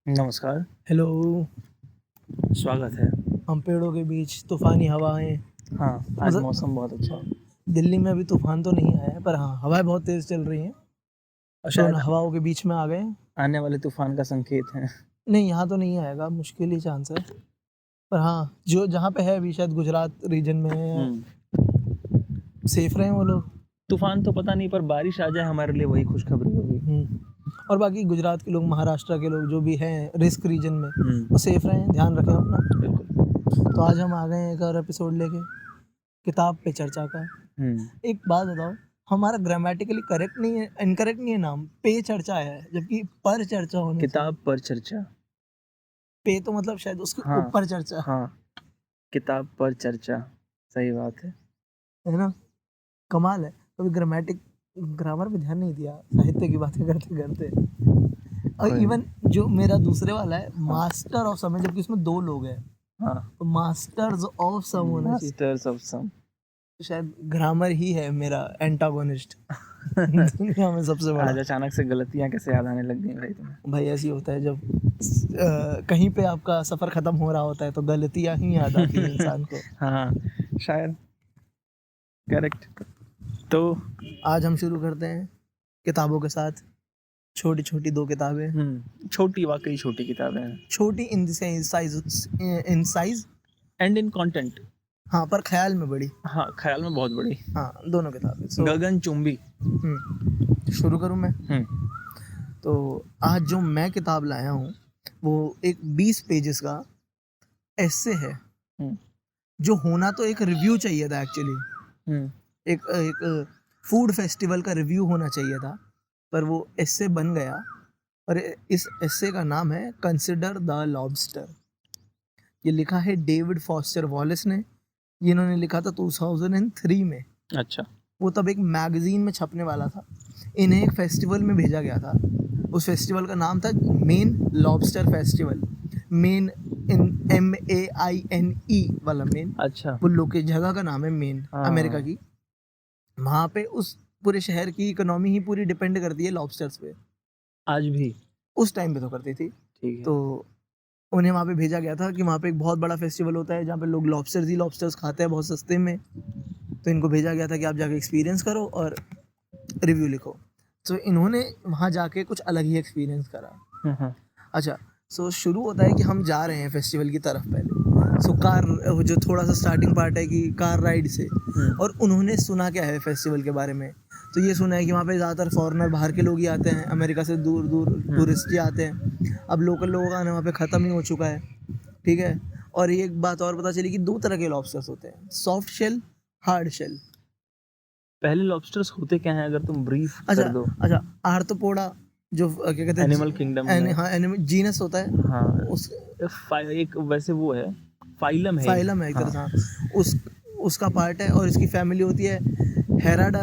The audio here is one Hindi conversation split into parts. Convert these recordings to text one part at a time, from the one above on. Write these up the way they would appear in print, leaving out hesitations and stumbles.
नमस्कार, हेलो। स्वागत है। हम पेड़ों के बीच तूफ़ानी हवाएँ। हाँ, आज मतलब मौसम बहुत अच्छा है दिल्ली में अभी तूफ़ान तो नहीं आया है, पर हाँ, हवाएँ बहुत तेज़ चल रही हैं, और तो शायद हवाओं के बीच में आ गए हैं। आने वाले तूफ़ान का संकेत है। नहीं, यहाँ तो नहीं आएगा, मुश्किल ही चांस है। पर हाँ, जो जहाँ पे है अभी शायद गुजरात रीजन में है, हुँ, सेफ रहें वो लोग। तूफ़ान तो पता नहीं पर बारिश आ जाए हमारे लिए वही खुशखबरी होगी। और बाकी गुजरात के लोग, महाराष्ट्र के लोग जो भी हैं रिस्क रीजन में, हुँ, वो सेफ रहें, ध्यान रखें अपना। बिल्कुल। तो आज हम आ गए हैं एक और एपिसोड लेके, किताब पे चर्चा का। हुँ, एक बात बताओ, हमारा ग्रामेटिकली करेक्ट नहीं है, इनकरेक्ट नहीं है नाम, पे चर्चा है, जबकि पर चर्चा होना चाहिए। किताब पर चर्चा। पे तो मतलब शायद उसके हाँ, ऊपर चर्चा, हाँ, किताब पर चर्चा, सही बात है। है ना? कमाल है। कभी ग्रामर पे ध्यान नहीं दिया, साहित्य की बातें करते करते। और कोई नहीं। इवन जो मेरा दूसरे वाला है, हाँ, मास्टर ऑफ सम है, जबकि इसमें 2 लोग हैं, हाँ, तो मास्टर्स ऑफ सम होना चाहिए। Masters of some. तो शायद ग्रामर ही है मेरा एंटागोनिस्ट दुनिया में सबसे बड़ा। आज अचानक से गलतियाँ कैसे याद आने लग गई भाई तुम्हें? भाई ऐसी होता है जब कहीं पे आपका सफ़र ख़त्म हो रहा होता है, तो गलतियाँ ही याद आती हैं इंसान को। हाँ, शायद करेक्ट। तो आज हम शुरू करते हैं किताबों के साथ। छोटी-छोटी 2 किताबें, छोटी वाक़ई छोटी किताबें हैं छोटी in the size, and in content. हाँ, पर ख़्याल में बड़ी। हाँ, ख़्याल में बहुत बड़ी। हाँ, दोनों किताबें। सो गगनचुंबी। शुरू करूँ मैं? हुँ, तो आज जो मैं किताब लाया हूँ, वो एक 20 पेजेस का एस्से है, हुँ, जो होना तो एक रिव्यू चाहिए था एक्चुअली। हुँ, एक एक फूड फेस्टिवल का रिव्यू होना चाहिए था, पर वो एस्से बन गया। और इस एस्से का नाम है कंसिडर द लॉबस्टर। ये लिखा है डेविड फॉस्टर वॉलेस ने। ये इन्होंने लिखा था 2003 में। अच्छा, वो तब एक मैगजीन में छपने वाला था। इन्हें एक फेस्टिवल में भेजा गया था। उस फेस्टिवल का नाम था मेन लॉबस्टर फेस्टिवल। मेन इन MEAINE वाला मेन, अच्छा, वो लोग की जगह का नाम है मेन, अमेरिका हाँ, की। वहाँ पे उस पूरे शहर की इकोनॉमी ही पूरी डिपेंड करती है लॉबस्टर्स पे। आज भी, उस टाइम पे तो करती थी। ठीक है। तो उन्हें वहाँ पे भेजा गया था कि वहाँ पे एक बहुत बड़ा फेस्टिवल होता है, जहाँ पे लोग लॉबस्टर्स ही लॉबस्टर्स खाते हैं बहुत सस्ते में। तो इनको भेजा गया था कि आप जाके एक्सपीरियंस करो और रिव्यू लिखो। तो इन्होंने वहाँ जाके कुछ अलग ही एक्सपीरियंस करा। हुँ, हुँ, अच्छा, सो शुरू होता है कि हम जा रहे हैं फेस्टिवल की तरफ पहले। सो कार, वो जो थोड़ा सा स्टार्टिंग पार्ट है कि कार राइड से। और उन्होंने सुना क्या है फेस्टिवल के बारे में, तो ये सुना है कि वहाँ पे ज़्यादातर फॉरेनर, बाहर के लोग ही आते हैं, अमेरिका से दूर दूर टूरिस्ट ही आते हैं। अब लोकल लोगों का आना वहाँ पे ख़त्म ही हो चुका है, ठीक है। और ये एक बात और पता चली कि 2 तरह के लॉबस्टर्स होते हैं, सॉफ्ट शेल, हार्ड शेल। पहले लॉबस्टर्स होते क्या हैं अगर तुम ब्रीफ अच्छा, कर दो? अच्छा, आर्थ्रोपोडा, जो क्या कहते हैं, एनिमल किंगडम में, हाँ, एनिमल जीनस होता है। हाँ, उस एक वैसे वो है, फाइलम है एक, फाइलम है एक तरह से, हाँ, हाँ। उसका पार्ट है, और इसकी फैमिली होती है हेराडा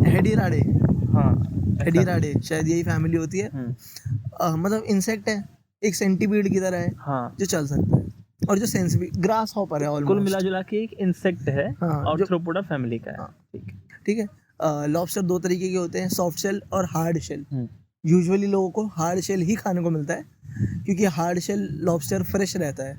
हेडिराडे। हाँ, ऐसा कुछ। हेडिराडे शायद यही फैमिली होती है। मतलब इंसेक्ट है, एक सेंटीपीड की तरह है, हाँ, जो चल सकता है, और जो सेंस भी, ग्रास हॉपर है कुल ऑलमोस्ट। मिला-जुला के एक इंसेक्ट है, हाँ, जो, आर्थ्रोपोडा फैमिली का है, हाँ, ठीक है। ठीक है। लॉबस्टर 2 तरीके के होते हैं, सॉफ्ट शेल और हार्ड शेल। हुँ, यूजुअली लोगों को हार्ड शेल ही खाने को मिलता है, क्योंकि हार्ड शेल लॉबस्टर फ्रेश रहता है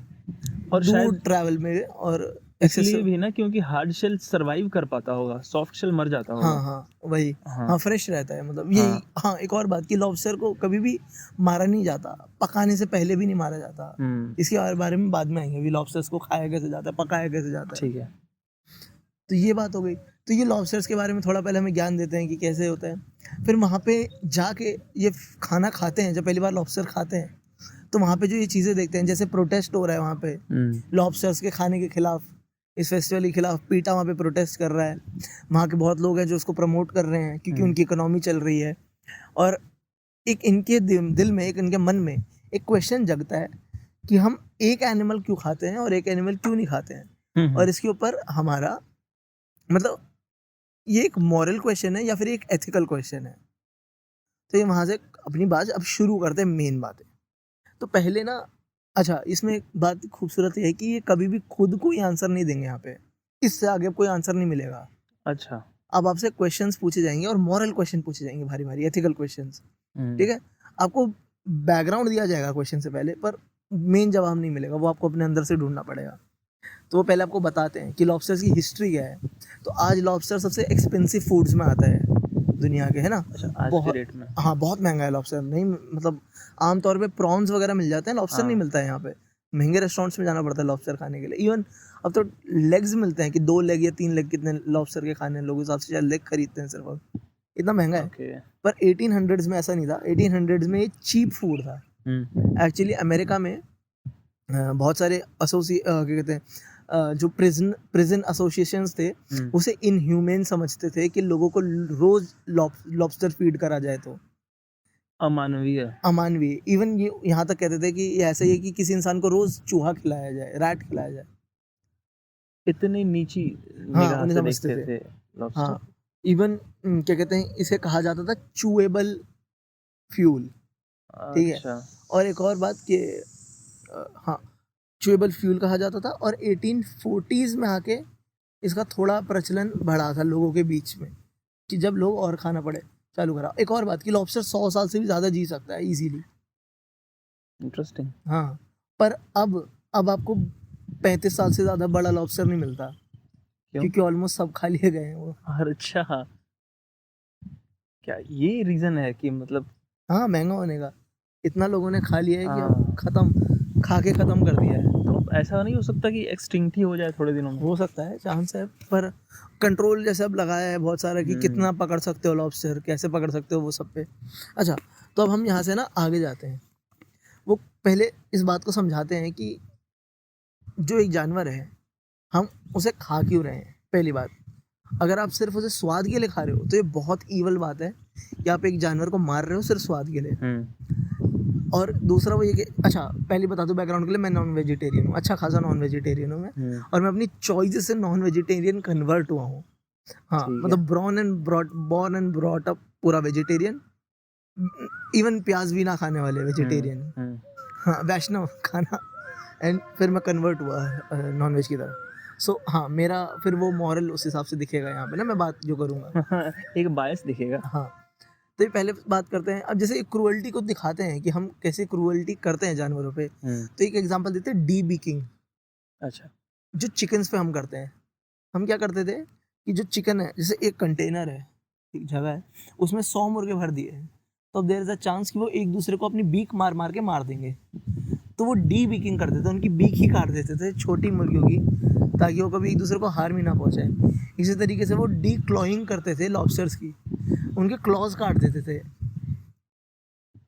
और दूर शायद ट्रैवल में, और इसलिए एक्सेसिव। भी ना क्योंकि हार्ड शेल सर्वाइव कर पाता होगा, सॉफ्ट शेल मर जाता हाँ, होगा। हाँ, वही। हाँ, हाँ, फ्रेश रहता है, मतलब हाँ, यही। हाँ, एक और बात कि लॉबस्टर को कभी भी मारा नहीं जाता, पकाने से पहले भी नहीं मारा जाता। हुँ, इसके बारे में बाद में आएंगे, अभी लॉबस्टर्स को खाया कैसे जाता है, पकाया कैसे जाता है। ठीक है। तो ये बात हो गई। तो ये लॉबस्टर्स के बारे में थोड़ा पहले हमें ज्ञान देते हैं कि कैसे होता है। फिर वहाँ पे जाके ये खाना खाते हैं, जब पहली बार लॉबस्टर खाते हैं, तो वहाँ पे जो ये चीज़ें देखते हैं, जैसे प्रोटेस्ट हो रहा है वहाँ पे लॉबस्टर्स के खाने के खिलाफ, इस फेस्टिवल के खिलाफ पीटा वहाँ पे प्रोटेस्ट कर रहा है। वहाँ के बहुत लोग हैं जो उसको प्रमोट कर रहे हैं, क्योंकि उनकी इकोनॉमी चल रही है। और एक इनके दिल में, एक इनके मन में एक क्वेश्चन जगता है कि हम एक एनिमल क्यों खाते हैं और एक एनिमल क्यों नहीं खाते हैं। और इसके ऊपर हमारा, मतलब, ये एक मॉरल क्वेश्चन है या फिर एक एथिकल क्वेश्चन है। तो ये वहाँ से अपनी बात अब शुरू करते हैं, मेन बातें। तो पहले ना, अच्छा, इसमें एक बात खूबसूरत ये है कि ये कभी भी खुद कोई आंसर नहीं देंगे यहाँ पे। इससे आगे अब कोई आंसर नहीं मिलेगा। अच्छा। अब आपसे क्वेश्चंस पूछे जाएंगे और मॉरल क्वेश्चन पूछे जाएंगे, भारी भारी एथिकल क्वेश्चंस, हुँ, ठीक है। आपको बैकग्राउंड दिया जाएगा क्वेश्चन से पहले, पर मेन जवाब नहीं मिलेगा, वो आपको अपने अंदर से ढूंढना पड़ेगा। तो वो पहले आपको बताते हैं कि लॉबस्टर्स की हिस्ट्री क्या है। तो आज लॉबस्टर सबसे एक्सपेंसिव फूड्स में आता है दुनिया के, है ना। अच्छा, आज के बहुत, डेट में। हाँ बहुत महंगा है लॉबस्टर। नहीं मतलब आमतौर पे प्रॉन्स वगैरह मिल जाते हैं, लॉबस्टर नहीं हाँ। मिलता है यहाँ पे। महंगे रेस्टोरेंट्स में जाना पड़ता है लॉबस्टर खाने के लिए। इवन अब तो लेग्स मिलते हैं कि 2 लेग या 3 लेग कितने लॉबस्टर के खाने हैं, लोग हिसाब से शायद लेग खरीदते हैं सिर्फ अब। इतना महंगा है। ओके। पर 1800s में ऐसा नहीं था। 1800s में ये चीप फूड था। एक्चुअली अमेरिका में बहुत सारे क्या कहते हैं जो प्रिजन एसोसिएशंस थे, उसे इनह्यूमेन समझते थे कि लोगों को रोज लॉबस्टर फीड करा जाए तो अमानवीय। अमानवीय। इवन ये यहाँ तक कहते थे कि ये ऐसा ही है कि किसी इंसान को रोज चूहा खिलाया जाए, रैट खिलाया जाए। इतनी नीची हाँ, निगाह उन्हें से समझते देखते थे लॉबस्टर। हाँ, इवन क्या कहते हैं, इसे कहा जाता था चूएबल फ्यूल। ठीक है। अच्छा। और एक और बात कि हाँ, चूएबल फ्यूल कहा जाता था। और 1840s में आके इसका थोड़ा प्रचलन बढ़ा था लोगों के बीच में, कि जब लोग और खाना पड़े चालू करा। एक और बात कि लॉबस्टर 100 साल से भी ज़्यादा जी सकता है इजीली। इंटरेस्टिंग। हाँ, पर अब आपको 35 साल से ज़्यादा बड़ा लॉबस्टर नहीं मिलता, क्यों? क्योंकि ऑलमोस्ट सब खा लिए गए हैं वो। अच्छा, क्या ये रीजन है कि मतलब? हाँ, महंगा होने का। इतना लोगों ने खा लिया है कि अब हाँ। खा के ख़त्म कर दिया है। तो ऐसा नहीं हो सकता कि एक्सटिंक्ट ही हो जाए थोड़े दिनों में? हो सकता है, चांस है, पर कंट्रोल जैसे अब लगाया है बहुत सारा कि कितना पकड़ सकते हो लॉबस्टर, कैसे पकड़ सकते हो, वो सब पे। अच्छा, तो अब हम यहाँ से ना आगे जाते हैं। वो पहले इस बात को समझाते हैं कि जो एक जानवर है, हम उसे खा क्यों रहे हैं। पहली बात, अगर आप सिर्फ उसे स्वाद के लिए खा रहे हो तो ये बहुत ईवल बात है कि आप एक जानवर को मार रहे हो सिर्फ स्वाद के लिए। और दूसरा वो ये कि अच्छा, पहले बता दूं बैकग्राउंड के लिए, मैं नॉन वेजिटेरियन हूँ, अच्छा खासा नॉन वेजिटेरियन हूँ मैं। और मैं अपनी चॉइस से नॉन वेजिटेरियन कन्वर्ट हुआ हूँ। हाँ, मतलब बॉर्न एंड ब्रॉट अप पूरा वेजिटेरियन। इवन प्याज भी ना खाने वाले वेजिटेरियन। हाँ, वैष्णव खाना। एंड फिर मैं कन्वर्ट हुआ नॉन वेज की तरफ। सो हाँ, मेरा फिर वो मॉरल उस हिसाब से दिखेगा यहाँ पे ना, मैं बात जो करूँगा। एक बायस दिखेगा। हाँ, तो ये पहले बात करते हैं। अब जैसे क्रूअल्टी को दिखाते हैं कि हम कैसे क्रूअल्टी करते हैं जानवरों पे। तो एक एग्जांपल देते हैं, डी बीकिंग। अच्छा। जो चिकन्स पे हम करते हैं। हम क्या करते थे कि जो चिकन है, जैसे एक कंटेनर है, एक जगह है, उसमें 100 मुर्गे भर दिए हैं, तो अब देयर इज अ चांस कि वो एक दूसरे को अपनी बीक मार मार के मार देंगे। तो वो डी बीकिंग करते थे, उनकी बीक ही काट देते थे छोटी मुर्गियों की, ताकि वो कभी एक दूसरे को हार्म ही ना पहुंचाए। इसी तरीके से वो डी क्लॉइंग करते थे लॉबस्टर्स की, उनके क्लॉज काट देते थे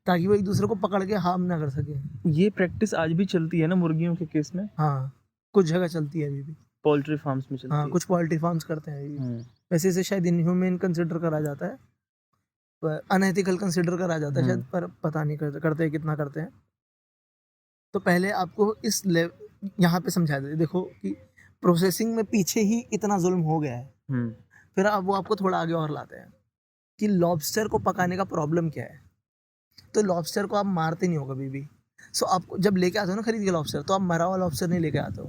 ताकि वो एक दूसरे को पकड़ के हार्म ना कर सके। ये प्रैक्टिस आज भी चलती है ना मुर्गियों के केस में? हाँ, कुछ जगह चलती है अभी भी। पोल्ट्री फार्म्स में चलती हाँ, है। कुछ पोल्ट्री फार्म्स करते हैं अभी भी। वैसे इसे शायद इनह्यूमन कंसिडर करा जाता है, पर अनएथिकल कंसिडर करा जाता है शायद, पर पता नहीं करते हैं कितना करते हैं। तो पहले आपको इस यहाँ पे समझा दे, देखो कि प्रोसेसिंग में पीछे ही इतना जुल्म हो गया है। फिर अब वो आपको थोड़ा आगे और लाते हैं कि लॉबस्टर को पकाने का प्रॉब्लम क्या है। तो लॉबस्टर को आप मारते नहीं हो कभी भी। सो आपको जब लेके आते हो ना खरीद के लॉबस्टर, तो आप मरा हुआ लॉबस्टर नहीं लेके आते हो,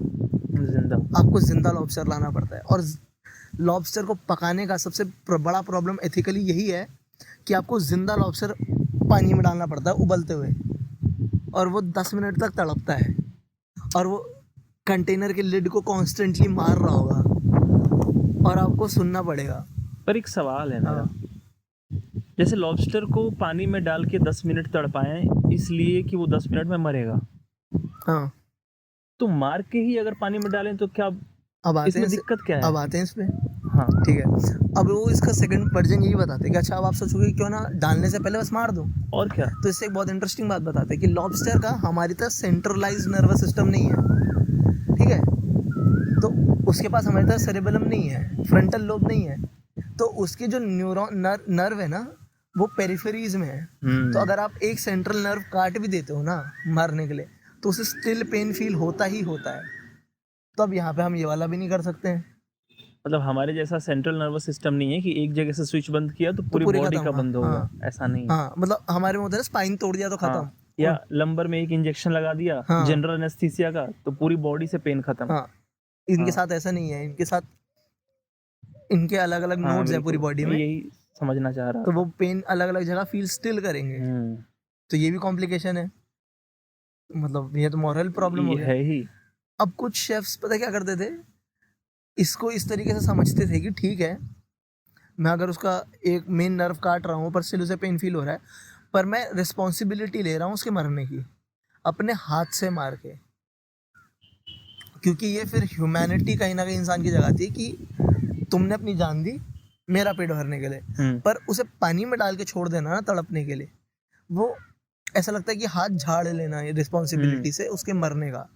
जिंदा। आपको जिंदा लॉबस्टर लाना पड़ता है। और लॉबस्टर को पकाने का सबसे बड़ा प्रॉब्लम एथिकली यही है कि आपको जिंदा लॉबस्टर पानी में डालना पड़ता है उबलते हुए, और वो 10 मिनट तक तड़पता है, और वो कंटेनर के लिड को कॉन्स्टेंटली मार रहा होगा, और आपको सुनना पड़ेगा। पर एक सवाल है मेरा, जैसे लॉबस्टर को पानी में डाल के 10 मिनट तड़पाएं इसलिए कि वो 10 मिनट में मरेगा। हाँ, तो मार के ही अगर पानी में डालें तो क्या अब आते इसमें हैं दिक्कत क्या है? अब आते हैं इसमें। हाँ, ठीक है। अब वो इसका सेकंड वर्जन यही बताते हैं कि अच्छा, अब आप सोचोगे क्यों ना डालने से पहले बस मार दो। और क्या? तो इससे एक बहुत इंटरेस्टिंग बात बताते हैं कि लॉबस्टर का हमारी तरह सेंट्रलाइज नर्वस सिस्टम नहीं है। ठीक है, तो उसके पास हमारी तरह सेरेबेलम नहीं है, फ्रंटल लोब नहीं है, तो उसके जो न्यूरॉन नर्व है ना, वो पेरिफेरीज में है। तो अगर आप एक सेंट्रल नर्व काट भी देते हो ना मारने के लिए, तो उसे स्टिल पेन फील होता ही होता है। तो अब यहाँ पे हम ये वाला भी नहीं कर सकते हैं। मतलब हमारे जैसा सेंट्रल नर्वस सिस्टम नहीं है कि एक जगह से स्विच बंद किया तो पूरी पूरे बॉडी खत्म। का हाँ, बंद होगा। हाँ, ऐसा नहीं है। हाँ, मतलब हमारे में होता है स्पाइन तोड़ दिया तो खत्म। हाँ, या लंबर में एक इंजेक्शन लगा दिया हाँ, जनरल एनेस्थीसिया का, तो पूरी बॉडी से पेन खत्म। हाँ, इनके हाँ, साथ ऐसा नहीं है। इनके साथ इनके अलग अलग हाँ, नोड्स हैं पूरी बिल्कुल, बॉडी मैं में, यही समझना चाह रहा तो था। वो पेन अलग अलग जगह फील स्टिल करेंगे। तो ये भी कॉम्प्लिकेशन है, मतलब ये तो मॉरल प्रॉब्लम हो ये गया। है ही। अब कुछ शेफ्स पता क्या करते थे, इसको इस तरीके से समझते थे कि ठीक है, मैं अगर उसका एक मेन नर्व काट रहा हूँ पर स्टिल उसे पेन फील हो रहा है, पर मैं रिस्पॉन्सिबिलिटी ले रहा हूँ उसके मरने की, अपने हाथ से मार के, क्योंकि ये फिर ह्यूमैनिटी कहीं ना कहीं इंसान की जगाती है कि तुमने अपनी जान दी मेरा पेट भरने के लिए, पर उसे पानी में डाल के छोड़ देना ना तड़पने के लिए, वो ऐसा लगता है कि हाथ झाड़ लेना है रिस्पॉन्सिबिलिटी से उसके मरने का।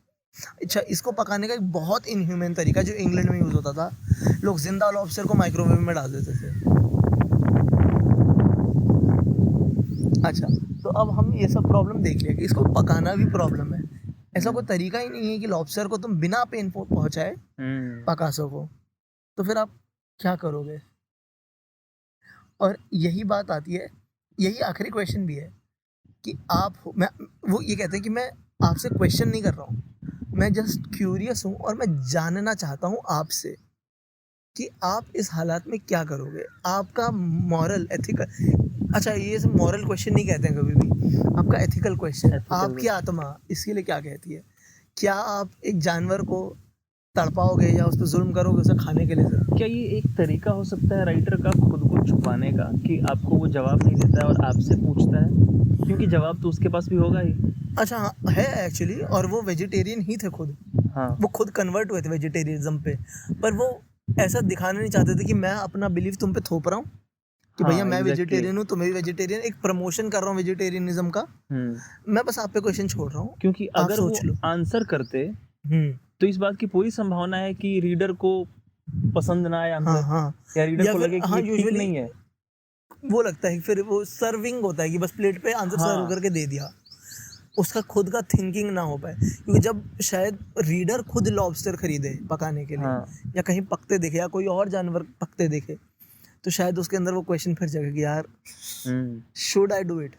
अच्छा, इसको पकाने का एक बहुत इनह्यूमन तरीका जो इंग्लैंड में यूज होता था, लोग जिंदा लॉबस्टर को माइक्रोवेव में डाल देते थे। अच्छा, तो अब हम ये सब प्रॉब्लम देख लिया कि इसको पकाना भी प्रॉब्लम है। ऐसा कोई तरीका ही नहीं है कि लॉबस्टर को तुम बिना पेन पहुंचाए पका सको, तो फिर आप क्या करोगे? और यही बात आती है, यही आखिरी क्वेश्चन भी है कि मैं वो ये कहते हैं कि मैं आपसे क्वेश्चन नहीं कर रहा हूँ, मैं जस्ट क्यूरियस हूँ और मैं जानना चाहता हूँ आपसे कि आप इस हालात में क्या करोगे, आपका मॉरल एथिकल, अच्छा ये सब मॉरल क्वेश्चन नहीं कहते हैं कभी भी, आपका एथिकल क्वेश्चन, आपकी आत्मा इसके लिए क्या कहती है? क्या आप एक जानवर को तड़पाओगे या उस पर जुल्म करोगे उसे खाने के लिए? क्या ये एक तरीका हो सकता है राइटर का खुद को छुपाने का, कि आपको वो जवाब नहीं देता है और आपसे पूछता है, क्योंकि जवाब तो उसके पास भी होगा ही। अच्छा हाँ, है एक्चुअली, और वो वेजिटेरियन ही थे खुद। हाँ, वो खुद कन्वर्ट हुए थे वेजिटेरियनिज्म पे, पर वो ऐसा दिखाना नहीं चाहते थे कि मैं अपना बिलीफ तुम पे थोप रहा हूँ कि भैया मैं वेजिटेरियन हूँ, तुम्हें भी वेजिटेरियन, एक प्रमोशन कर रहा हूँ वेजिटेरियनिज्म का, मैं बस आप पे क्वेश्चन छोड़ रहा हूँ, क्योंकि आप अगर सोच लो। वो आंसर करते तो इस बात की पूरी संभावना है कि रीडर को पसंद ना आए आंसर, हाँ, या रीडर या को फिर लगे कि हाँ, ये ठीक यूजुअली नहीं है। वो लगता है फिर वो सर्विंग होता है कि बस प्लेट पे आंसर सर्व करके दे दिया, उसका खुद का थिंकिंग ना हो पाए, क्योंकि जब शायद रीडर खुद लॉबस्टर खरीदे पकाने के लिए, या कहीं पकते देखे या कोई और जानवर पकते देखे, तो शायद उसके अंदर वो क्वेश्चन फिर जाएगा कि यार should I do it?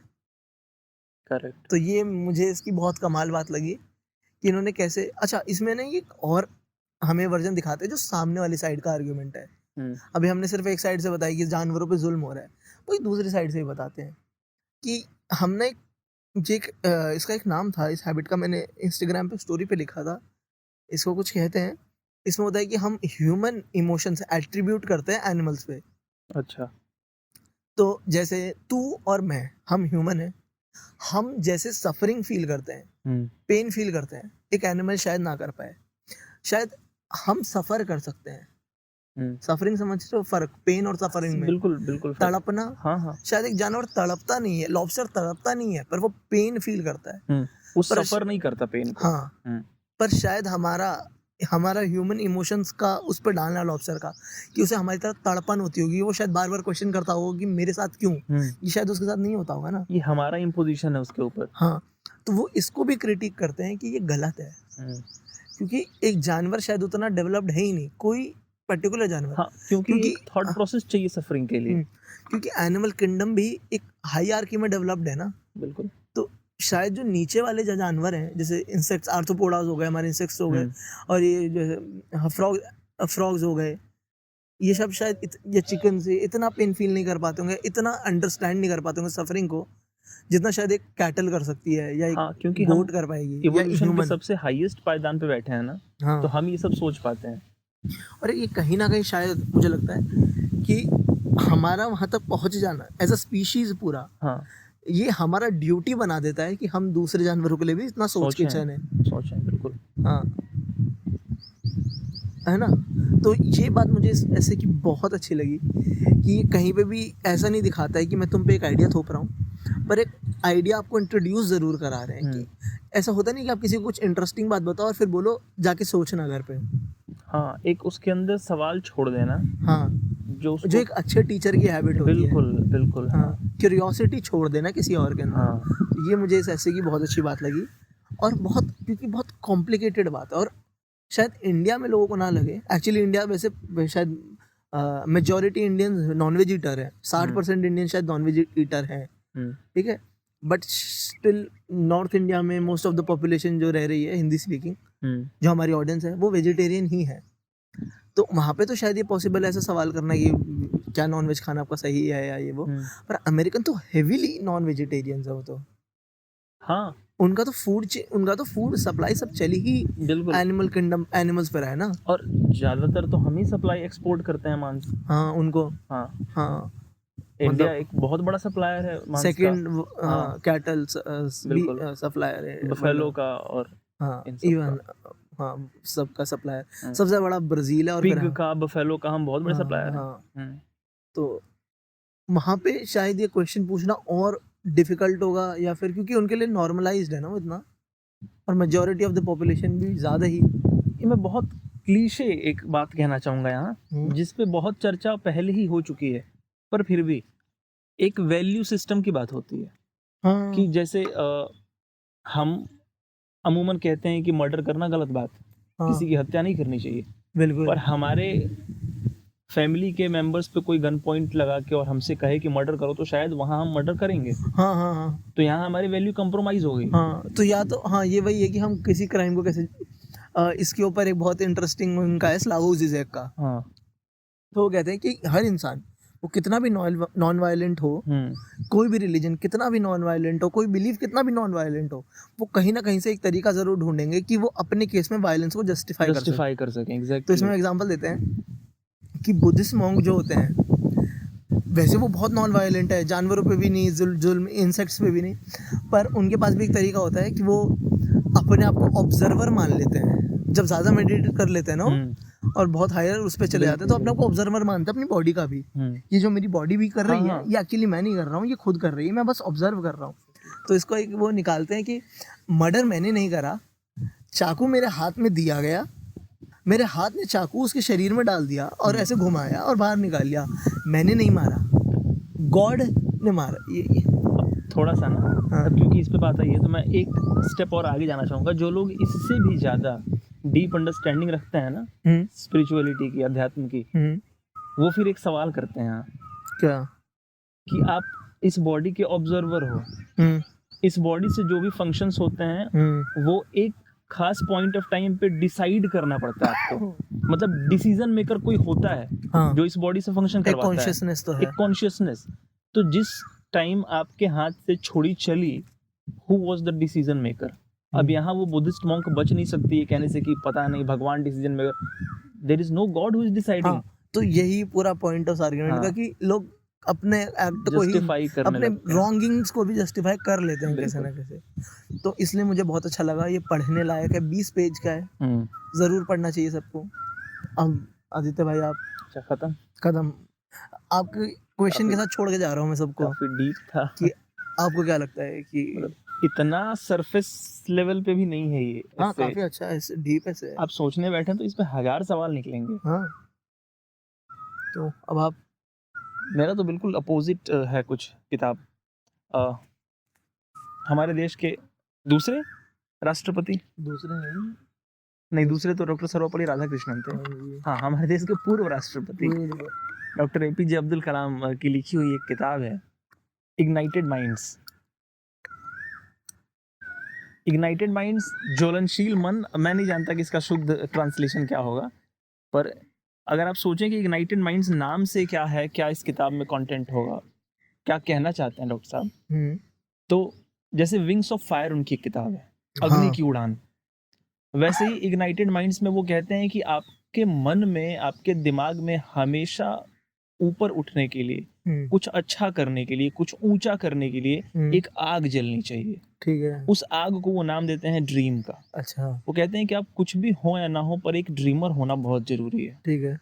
Correct. तो ये मुझे इसकी बहुत कमाल बात लगी कि इन्होंने कैसे, अच्छा इसमें ना एक और हमें वर्जन दिखाते हैं जो सामने वाली साइड का आर्ग्यूमेंट है। अभी हमने सिर्फ एक साइड से बताया कि जानवरों पे जुल्म हो रहा है, वही दूसरी साइड से भी बताते हैं कि हमने इसका एक नाम था इस हैबिट का, मैंने इंस्टाग्राम पे स्टोरी पे लिखा था, इसको कुछ कहते हैं, इसमें होता है कि हम ह्यूमन इमोशंस एट्रीब्यूट करते हैं एनिमल्स पे। अच्छा। तो जैसे तू और मैं, हम ह्यूमन हैं, हम जैसे सफरिंग फील करते हैं, पेन फील करते हैं, एक एनिमल शायद ना कर पाए। शायद हम सफर कर सकते हैं, सफरिंग समझ रहे हो, फर्क पेन और सफरिंग में? बिल्कुल बिल्कुल। तड़पना, हाँ। शायद एक जानवर तड़पता नहीं है, लॉबस्टर तड़पता नहीं है, पर वो पेन फील करता है, वो पर सफर नहीं करता पेन को। हाँ, पर शायद हमारा ह्यूमन इमोशंस का उस पर डालना लॉबस्टर का, कि उसे हमारी तरह तड़पन होती होगी, वो शायद बार बार क्वेश्चन करता होगा कि मेरे साथ क्यों, ये शायद उसके साथ नहीं होता होगा ना, ये हमारा इम्पोजिशन है उसके ऊपर। हाँ, तो वो इसको भी क्रिटिक करते हैं कि ये गलत है, क्योंकि एक जानवर शायद उतना डेवलप्ड है ही नहीं, कोई पर्टिकुलर जानवर। हाँ, क्योंकि एक थॉट प्रोसेस चाहिए सफरिंग के लिए। क्योंकि एनिमल किंगडम भी एक हायरार्की में डेवलप्ड है ना। बिल्कुल। तो शायद जो नीचे वाले जो जानवर हैं, जैसे इंसेक्ट्स, आर्थ्रोपोडास हो गए, हमारे इंसेक्ट्स हो गए, और ये जो फ्रॉग्स हो गए, ये सब शायद ये चिकन से इतना पेन फील नहीं कर पाते होंगे, इतना अंडरस्टैंड नहीं कर पाते होंगे सफरिंग को, जितना शायद एक कैटल कर सकती है या एक क्योंकि गोट कर पाएगी, या इवोल्यूशन के सबसे हाईएस्ट पायदान पे बैठे हैं ना, तो हम ये सब सोच पाते हैं। और ये कहीं ना कहीं शायद मुझे लगता है कि हमारा वहां तक पहुंच जाना एज अ स्पीशीज पूरा, ये हमारा ड्यूटी बना देता है कि हम दूसरे जानवरों के लिए भी इतना सोच के चलें। बिल्कुल। हाँ, है ना। तो ये बात मुझे ऐसे की बहुत अच्छी लगी कि कहीं पे भी ऐसा नहीं दिखाता है कि मैं तुम पे एक आइडिया थोप रहा हूँ, पर एक आइडिया आपको इंट्रोड्यूस ज़रूर करा रहे हैं। कि ऐसा होता नहीं कि आप किसी को कुछ इंटरेस्टिंग बात बताओ और फिर बोलो जाके सोचना घर पे। हाँ, एक उसके अंदर सवाल छोड़ देना। हाँ, जो एक अच्छे टीचर की हैबिट होती है। बिल्कुल बिल्कुल। हाँ, क्यूरियोसिटी छोड़ देना किसी और के अंदर। ये मुझे इस ऐसे की बहुत अच्छी बात लगी, और बहुत, क्योंकि बहुत कॉम्प्लिकेटेड बात है, और शायद इंडिया में लोगों को ना लगे। एक्चुअली इंडिया वैसे शायद मेजॉरिटी इंडियन नॉनवेज ईटर है, 60% इंडियन शायद नॉनवेज ईटर हैं, ठीक है, बट स्टिल नॉर्थ इंडिया में मोस्ट ऑफ द पॉपुलेशन जो रह रही है हिंदी स्पीकिंग, जो हमारी ऑडियंस है, वो वेजिटेरियन ही है। तो वहाँ पे तो शायद ये पॉसिबल है ऐसा सवाल करना कि क्या नॉनवेज खाना आपका सही है या ये वो, पर अमेरिकन तो हेवीली नॉन वेजिटेरियंस है वो तो। हाँ उनका तो फूड सप्लाई सब चली ही बिल्कुल। एनिमल किंगडम, एनिमल्स पर है ना। और ज़्यादातर तो हम ही सप्लाई एक्सपोर्ट करते हैं मांस। हाँ उनको, हाँ, हाँ इंडिया मतलब एक बहुत बड़ा सप्लायर है मांस का। सेकंड हाँ कैटल भी बिल्कुल, सप्लायर है बफेलो वर्ल्ड। का और हाँ इन सब इवन, का। हाँ सबका सप्लायर हम्म, सबसे बड़ा ब्राजील है, और फिर पिग का, बफेलो का हम बहुत बड़े हाँ सप्लायर हैं। हाँ। हम्म, तो वहाँ पे शायद ये क्वेश्चन पूछना और डिफिकल्ट होगा, या फिर क्योंकि उनके लिए नॉर्मलाइज्ड है ना वो इतना, और मेजोरिटी ऑफ द पॉपुलेशन भी ज़्यादा ही। ये मैं बहुत क्लीशे एक बात कहना चाहूँगा यहाँ, हम्म, जिस पे बहुत चर्चा पहले ही हो चुकी है, पर फिर भी एक वैल्यू सिस्टम की बात होती है कि हाँ जैसे हम अमूमन कहते हैं कि मर्डर करना गलत बात, हाँ किसी की हत्या नहीं करनी चाहिए। बिल्कुल। पर हमारे फैमिली के मेंबर्स पे कोई गन पॉइंट लगा के और हमसे कहे कि मर्डर करो, तो शायद वहाँ हम मर्डर करेंगे। हाँ हाँ हाँ तो यहाँ हमारी वैल्यू कंप्रोमाइज हो गई। हाँ। तो या तो हाँ ये वही है कि हम किसी क्राइम को कैसे इसके ऊपर एक बहुत इंटरेस्टिंग उनका है स्लावो जिजेक का। हाँ। तो वो कहते हैं कि हर इंसान, वो कितना भी नॉन वायलेंट हो, कोई भी रिलीजन कितना भी नॉन वायलेंट हो, कोई बिलीव कितना भी नॉन वायलेंट हो, वो कहीं ना कहीं से एक तरीका जरूर ढूंढेंगे कि वो अपने केस में वायलेंस को जस्टिफाई कर सके। जस्टिफाई कर सकें, तो एग्जैक्टली। इसमें एग्जांपल देते हैं कि बुद्धिस्ट मॉन्क जो होते हैं, वैसे वो बहुत नॉन वायलेंट है, जानवरों पे भी नहीं, जुल्म इंसेक्ट्स पे भी नहीं, पर उनके पास भी एक तरीका होता है कि वो अपने आप को ऑब्जर्वर मान लेते हैं। जब ज़्यादा मेडिटेट कर लेते हैं ना वो, और बहुत हायर उस पर चले जाते हैं, तो अपने आप को ऑब्जर्वर मानते हैं अपनी बॉडी का भी। ये जो मेरी बॉडी भी कर रही है, हाँ। ये अकेली मैं नहीं कर रहा हूँ, ये खुद कर रही है, मैं बस ऑब्जर्व कर रहा हूँ। तो इसको एक वो निकालते हैं कि मर्डर मैंने नहीं करा, चाकू मेरे हाथ में दिया गया, मेरे हाथ ने चाकू उसके शरीर में डाल दिया और ऐसे घुमाया और बाहर निकाल लिया, मैंने नहीं मारा, गॉड ने मारा। ये थोड़ा सा ना, हाँ। अब क्योंकि इस पे बात आई है तो मैं एक स्टेप और आगे जाना चाहूँगा। जो लोग इससे भी ज़्यादा डीप अंडरस्टैंडिंग रखते हैं ना स्पिरिचुअलिटी की, अध्यात्म की, वो फिर एक सवाल करते हैं यहाँ क्या कि आप इस बॉडी के ऑब्जर्वर हो, इस बॉडी से जो भी फंक्शंस होते हैं वो एक खास पॉइंट ऑफ टाइम पे डिसाइड करना पड़ता है आपको। मतलब डिसीजन मेकर कोई होता है हाँ। जो इस बॉडी से फंक्शन एक करवाता है, कॉन्शियसनेस तो है। एक कॉन्शियसनेस। तो जिस टाइम आपके हाथ से छुरी चली, who was the decision maker? अब यहाँ वो बुद्धिस्ट मॉन्क बच नहीं सकती है कहने से कि पता नहीं भगवान decision maker. There is no God who is deciding. हाँ, तो यही पूरा पॉइंट ऑफ आर्गुमेंट हाँ। का कि लोग अपने एक्ट को ही, जस्टिफाई करने अपने लगते हैं। रॉन्गिंग्स को भी जस्टिफाई कर लेते हैं कैसे बिल्कुल। ना कैसे। तो इसलिए मुझे बहुत अच्छा लगा, ये पढ़ने लायक है, 20 पेज का है, जरूर पढ़ना चाहिए सबको। अब आदित्य भाई आप अच्छा, खत्म। कदम आपके क्वेश्चन के साथ छोड़ के जा रहा हूँ मैं सबको काफी डीप था कि आपको क्या लगता है कि मतलब इतना सरफेस लेवल पे भी नहीं है ये। हाँ इससे काफी अच्छा है, डीप है। आप सोचने बैठे तो इस पे 1000 सवाल निकलेंगे। हाँ तो अब आप मेरा तो बिल्कुल अपोजिट है कुछ किताब। हमारे देश के दूसरे राष्ट्रपति, दूसरे नहीं दूसरे तो डॉक्टर सर्वपल्ली राधाकृष्णन थे। नहीं, हाँ, हमारे देश के पूर्व राष्ट्रपति डॉक्टर एपीजे अब्दुल कलाम की लिखी हुई एक किताब है इग्नाइटेड माइंड्स। इग्नाइटेड माइंड्स, ज्वलनशील मन। मैं नहीं जानता कि इसका शुद्ध ट्रांसलेशन क्या होगा, पर अगर आप सोचें कि इग्नाइटेड माइंड्स नाम से क्या है, क्या इस किताब में कंटेंट होगा, क्या कहना चाहते हैं डॉक्टर साहब, तो जैसे विंग्स ऑफ फायर उनकी एक किताब है, अग्नि की उड़ान, वैसे ही इग्नाइटेड माइंड्स में वो कहते हैं कि आपके मन में, आपके दिमाग में हमेशा ऊपर उठने के लिए, कुछ अच्छा करने के लिए, कुछ ऊंचा करने के लिए एक आग जलनी चाहिए। ठीक है। उस आग को वो नाम देते हैं ड्रीम का। अच्छा। वो कहते हैं कि आप कुछ भी हो या ना हो, पर एक ड्रीमर होना बहुत जरूरी है। ठीक है।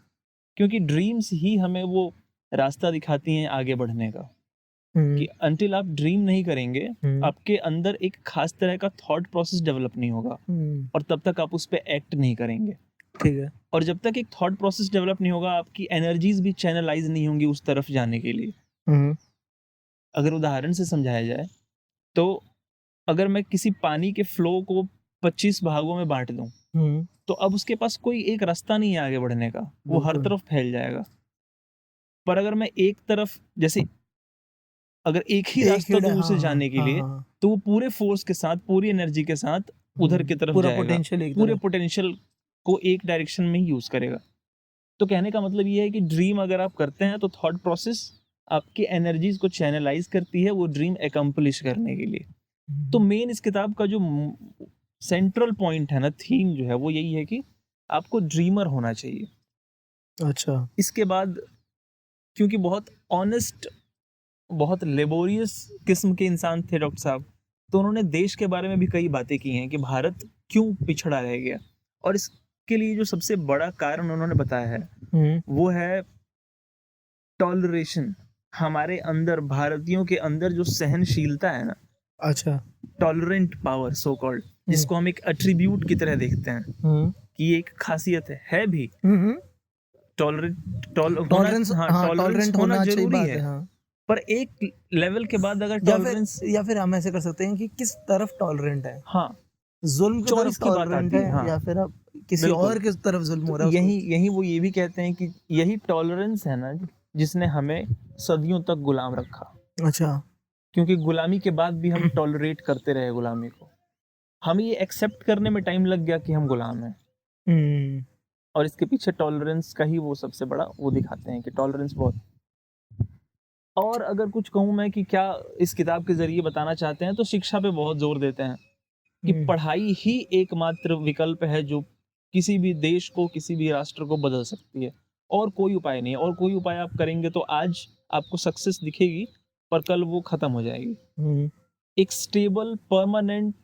क्योंकि ड्रीम्स ही हमें वो रास्ता दिखाती हैं आगे बढ़ने का। कि अंटिल आप ड्रीम नहीं करेंगे, आपके अंदर एक खास तरह का थॉट प्रोसेस डेवलप नहीं होगा, और तब तक आप उस पर एक्ट नहीं करेंगे। ठीक है। और जब तक एक थॉट प्रोसेस डेवलप नहीं होगा, आपकी एनर्जीज भी चैनलाइज नहीं होंगी उस तरफ जाने के लिए। अगर उदाहरण से समझाया जाए तो अगर मैं किसी पानी के फ्लो को 25 भागों में बांट दूं, तो अब उसके पास कोई एक रास्ता नहीं है आगे बढ़ने का, वो हर तरफ फैल जाएगा। पर अगर मैं एक तरफ, जैसे अगर एक ही रास्ता दूर से जाने के लिए, तो वो पूरे फोर्स के साथ, पूरी एनर्जी के साथ उधर की तरफ जाएगा, पूरे पोटेंशियल को एक डायरेक्शन में ही यूज करेगा। तो कहने का मतलब ये है कि ड्रीम अगर आप करते हैं तो थॉट प्रोसेस आपकी एनर्जीज को चैनलाइज करती है वो ड्रीम एकम्प्लिश करने के लिए। तो मेन इस किताब का जो सेंट्रल पॉइंट है ना, थीम जो है वो यही है कि आपको ड्रीमर होना चाहिए। अच्छा। इसके बाद क्योंकि बहुत ऑनेस्ट, बहुत लेबोरियस किस्म के इंसान थे डॉक्टर साहब, तो उन्होंने देश के बारे में भी कई बातें की हैं कि भारत क्यों पिछड़ा रह गया, और इसके लिए जो सबसे बड़ा कारण उन्होंने बताया है वो है टॉलरेशन। हमारे अंदर, भारतीयों के अंदर जो सहनशीलता है ना, अच्छा। टॉलरेंट पावर सो कॉल्ड, जिसको हम एक एट्रीब्यूट की तरह देखते हैं कि ये एक खासियत है भी। टॉलरेंस, हाँ, टॉलरेंस टॉलरेंट होना होना अच्छी जरूरी बात है, है, हाँ। पर एक लेवल के बाद अगर या फिर टॉलरेंस, या फिर हम ऐसे कर सकते हैं कि किस तरफ टॉलरेंट है, हाँ, जुल्म की चॉइस तरफ की बात टॉलरेंट आती है, है, हाँ, या फिर अब किसी बिल्कुल। और की तरफ जुल्म हो तो रहा है यही उसको। यही वो ये भी कहते हैं कि यही टॉलरेंस है ना जिसने हमें सदियों तक गुलाम रखा, अच्छा। क्योंकि गुलामी के बाद भी हम टॉलरेट करते रहे गुलामी को। हमें ये एक्सेप्ट करने में टाइम लग गया कि हम गुलाम हैं, और इसके पीछे टॉलरेंस का ही वो सबसे बड़ा वो दिखाते हैं कि टॉलरेंस बहुत। और अगर कुछ कहूँ मैं कि क्या इस किताब के जरिए बताना चाहते हैं, तो शिक्षा पे बहुत जोर देते हैं कि पढ़ाई ही एकमात्र विकल्प है जो किसी भी देश को, किसी भी राष्ट्र को बदल सकती है, और कोई उपाय नहीं है। और कोई उपाय आप करेंगे तो आज आपको सक्सेस दिखेगी, पर कल वो खत्म हो जाएगी। एक स्टेबल परमानेंट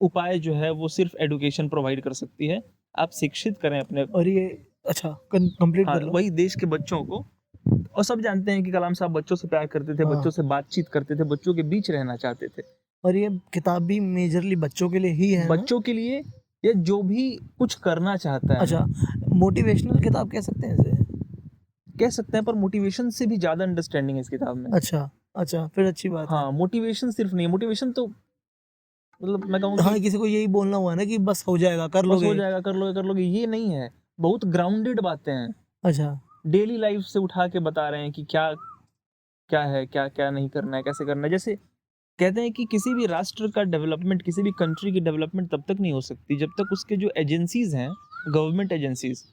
उपाय जो है वो सिर्फ एडुकेशन प्रोवाइड कर सकती है। आप शिक्षित करें अपने, और ये अच्छा कंप्लीट हाँ, कर लो। वही देश के बच्चों को। और सब जानते हैं कि कलाम साहब बच्चों से प्यार करते थे, हाँ। बच्चों से बातचीत करते थे, बच्चों के बीच रहना चाहते थे। और ये किताब भी मेजरली बच्चों के लिए ही है ना? बच्चों के लिए, या जो भी कुछ करना चाहता है अच्छा, मोटिवेशनल किताब कह सकते हैं इसे? कह सकते हैं, पर मोटिवेशन से भी ज्यादा अंडरस्टैंडिंग है इस किताब में। अच्छा, अच्छा, फिर अच्छी बात है। हाँ, मोटिवेशन सिर्फ नहीं, मोटिवेशन तो मतलब मैं कहूँ हाँ, कि किसी को यही बोलना हुआ ना कि बस हो जाएगा, कर बस हो लोगे। जाएगा, कर लोगे, ये नहीं है। बहुत ग्राउंडेड बातें हैं, अच्छा। डेली लाइफ से उठा के बता रहे हैं कि क्या क्या है, क्या क्या नहीं करना है, कैसे करना है। जैसे कहते हैं कि किसी भी राष्ट्र का डेवलपमेंट, किसी भी कंट्री की डेवलपमेंट तब तक नहीं हो सकती जब तक उसके जो एजेंसीज हैं, गवर्नमेंट एजेंसीज,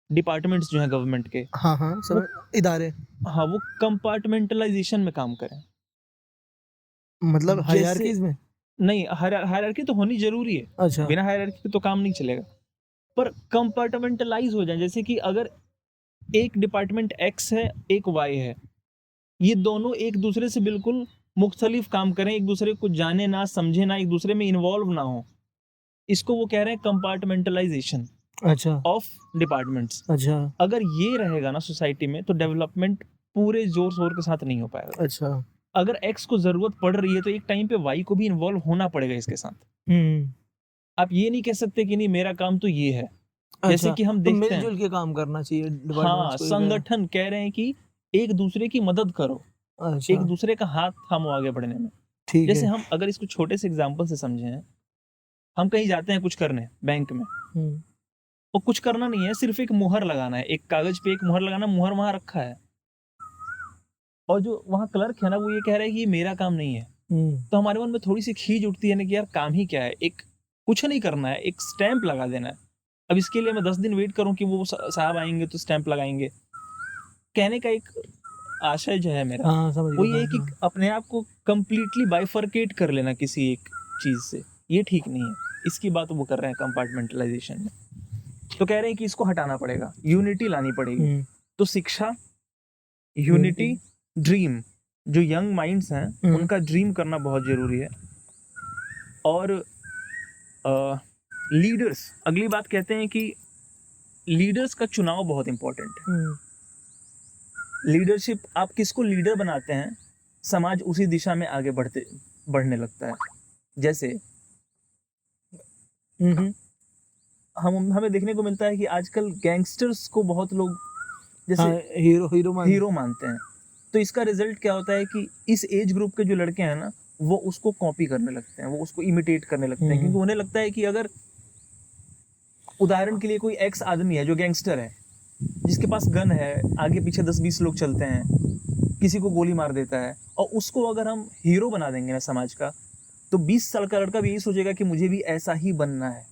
डिपार्टमेंट्स जो हैं गवर्नमेंट के, हाँ, हाँ, वो, सब इदारे। हाँ, वो कंपार्टमेंटलाइजेशन में काम करें। मतलब जैसे हायरार्कीज में? नहीं, हायरार्की तो होनी जरूरी है, अच्छा। बिना हायरार्की के तो काम नहीं चलेगा, पर कंपार्टमेंटलाइज हो जाए। जैसे कि अगर एक डिपार्टमेंट एक्स है, एक वाई है, ये दोनों एक दूसरे से बिल्कुल मुख्तलिफ काम करें, एक दूसरे को जाने ना, समझे ना, एक दूसरे में इन्वॉल्व ना हो, इसको वो कह रहे हैं कंपार्टमेंटलाइजेशन अच्छा। Of departments. अच्छा। अगर ये रहेगा ना सोसाइटी में, तो डेवलपमेंट पूरे जोर शोर के साथ नहीं हो पाएगा। अच्छा। अगर एक्स को जरूरत पड़ रही है तो एक टाइम पे वाई को भी इन्वॉल्व होना पड़ेगा इसके साथ। आप ये नहीं कह सकते कि नहीं मेरा काम तो ये है। जैसे अच्छा, कि हम तो देखते हैं, मिलजुल के काम करना चाहिए हाँ, डिपार्टमेंट्स को, ये कह रहे हैं। संगठन कह रहे हैं कि एक दूसरे की मदद करो, अच्छा, एक दूसरे का हाथ थामो आगे बढ़ने में। ठीक जैसे है। हम अगर इसको छोटे से एग्जांपल से समझें, हम कहीं जाते हैं कुछ करने बैंक में, और कुछ करना नहीं है, सिर्फ एक मुहर लगाना है, एक कागज पे एक मुहर लगाना, मुहर वहां रखा है, और जो वहां क्लर्क है ना, वो ये कह रहा है कि ये मेरा काम नहीं है। तो हमारे मन में थोड़ी सी खीज उठती है ना कि यार काम ही क्या है, एक कुछ नहीं करना है, एक स्टैंप लगा देना है। अब इसके लिए मैं 10 दिन वेट करूं कि वो साहब आएंगे तो स्टैंप लगाएंगे। कहने का एक आशय जो है मेरा, हाँ, समझ वो गया, ये है कि हाँ। अपने आप को कंप्लीटली बाइफरकेट कर लेना किसी एक चीज से, ये ठीक नहीं है। इसकी बात वो कर रहे हैं कंपार्टमेंटलाइजेशन में। तो कह रहे हैं कि इसको हटाना पड़ेगा, यूनिटी लानी पड़ेगी। तो शिक्षा, यूनिटी, ड्रीम, जो यंग माइंड्स हैं उनका ड्रीम करना बहुत जरूरी है। और लीडर्स, अगली बात कहते हैं कि लीडर्स का चुनाव बहुत इंपॉर्टेंट है। लीडरशिप, आप किसको लीडर बनाते हैं, समाज उसी दिशा में आगे बढ़ने लगता है। जैसे हमें देखने को मिलता है कि आजकल गैंगस्टर्स को बहुत लोग जैसे हीरो मानते हैं। तो इसका रिजल्ट क्या होता है कि इस एज ग्रुप के जो लड़के हैं ना, वो उसको कॉपी करने लगते हैं, वो उसको इमिटेट करने लगते हैं, क्योंकि उन्हें लगता है कि अगर उदाहरण के लिए कोई एक्स आदमी है जो गैंगस्टर है, जिसके पास गन है, आगे पीछे 10-20 लोग चलते हैं, किसी को गोली मार देता है, और उसको अगर हम हीरो बना देंगे ना समाज का, तो 20 साल का लड़का भी यही सोचेगा कि मुझे भी ऐसा ही बनना है।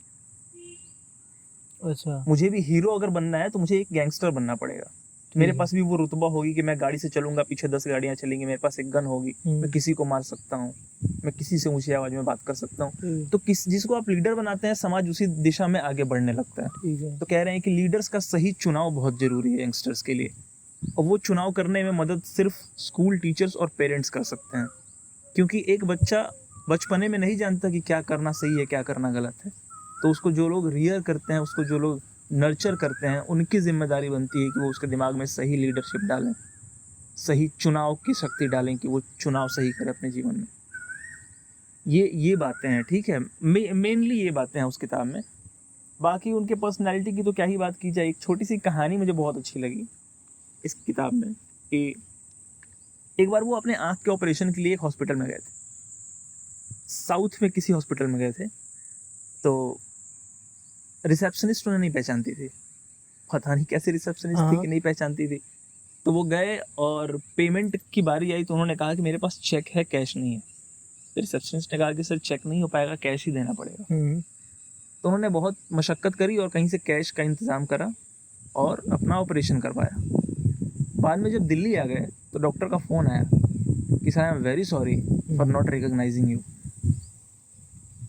अच्छा, मुझे भी हीरो अगर बनना है तो मुझे एक गैंगस्टर बनना पड़ेगा। मेरे पास भी वो रुतबा होगी कि मैं गाड़ी से चलूंगा, पीछे 10 गाड़ियां चलेंगी, मेरे पास एक गन होगी, मैं किसी को मार सकता हूँ, मैं किसी से ऊंची आवाज में बात कर सकता हूँ। तो जिसको आप लीडर बनाते हैं, समाज उसी दिशा में आगे बढ़ने लगता है। तो कह रहे हैं कि लीडर्स का सही चुनाव बहुत जरूरी है यंगस्टर्स के लिए, और वो चुनाव करने में मदद सिर्फ स्कूल टीचर्स और पेरेंट्स कर सकते हैं, क्योंकि एक बच्चा बचपने में नहीं जानता कि क्या करना सही है, क्या करना गलत है। तो उसको जो लोग रियर करते हैं, उसको जो लोग नर्चर करते हैं, उनकी जिम्मेदारी बनती है कि वो उसके दिमाग में सही लीडरशिप डालें, सही चुनाव की शक्ति डालें कि वो चुनाव सही करे अपने जीवन में। ये बातें हैं, ठीक है, मेनली ये बातें हैं उस किताब में। बाकी उनके पर्सनैलिटी की तो क्या ही बात की जाए। एक छोटी सी कहानी मुझे बहुत अच्छी लगी इस किताब में कि एक बार वो अपने आँख के ऑपरेशन के लिए एक हॉस्पिटल में गए थे, साउथ में किसी हॉस्पिटल में गए थे। तो रिसेप्शनिस्ट उन्हें नहीं पहचानती थी, पता नहीं कैसे रिसेप्शनिस्ट थी कि नहीं पहचानती थी। तो वो गए और पेमेंट की बारी आई तो उन्होंने कहा कि मेरे पास चेक है, कैश नहीं है। तो रिसेप्शनिस्ट ने कहा कि सर चेक नहीं हो पाएगा, कैश ही देना पड़ेगा। तो उन्होंने बहुत मशक्क़त करी और कहीं से कैश का इंतज़ाम करा और अपना ऑपरेशन करवाया। बाद में जब दिल्ली आ गए तो डॉक्टर का फ़ोन आया कि sir I am very sorry for not recognising you,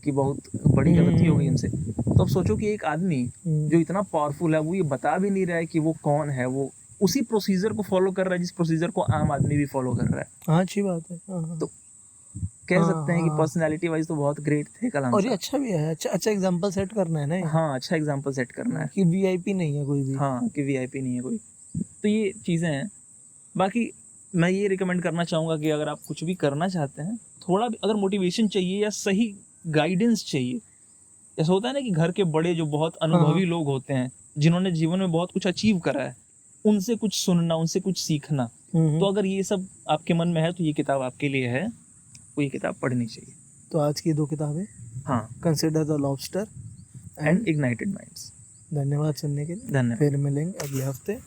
कि बहुत बड़ी गलती हो गई हमसे। तो अब सोचो कि एक आदमी जो इतना पावरफुल है, वो ये बता भी नहीं रहा है कि वो कौन है, वो उसी प्रोसीजर को फॉलो कर रहा है जिस प्रोसीजर को आम आदमी भी फॉलो कर रहा है। हाँ, अच्छी बात है। तो कह सकते हैं कि पर्सनालिटी वाइज तो बहुत ग्रेट थे कलाम और ये अच्छा भी है, अच्छा एग्जांपल सेट करना है ना। हाँ, अच्छा एग्जांपल सेट करना है कि वीआईपी नहीं है कोई भी। हाँ, कि वीआईपी नहीं है कोई। तो ये चीज़ें हैं। बाकी मैं ये रिकमेंड करना चाहूँगा कि अगर आप कुछ भी करना चाहते हैं, थोड़ा भी अगर मोटिवेशन चाहिए या सही गाइडेंस चाहिए, ऐसा होता है ना कि घर के बड़े जो बहुत अनुभवी लोग होते हैं, जिन्होंने जीवन में बहुत कुछ अचीव करा है, उनसे कुछ सुनना, उनसे कुछ सीखना। तो अगर ये सब आपके मन में है तो ये किताब आपके लिए है, वो ये किताब पढ़नी चाहिए। तो आज की 2 किताबें, हाँ, consider the lobster and ignited minds. धन्यवाद सुनने के लिए। धन्यवाद। फिर मिलेंगे अगले हफ्ते।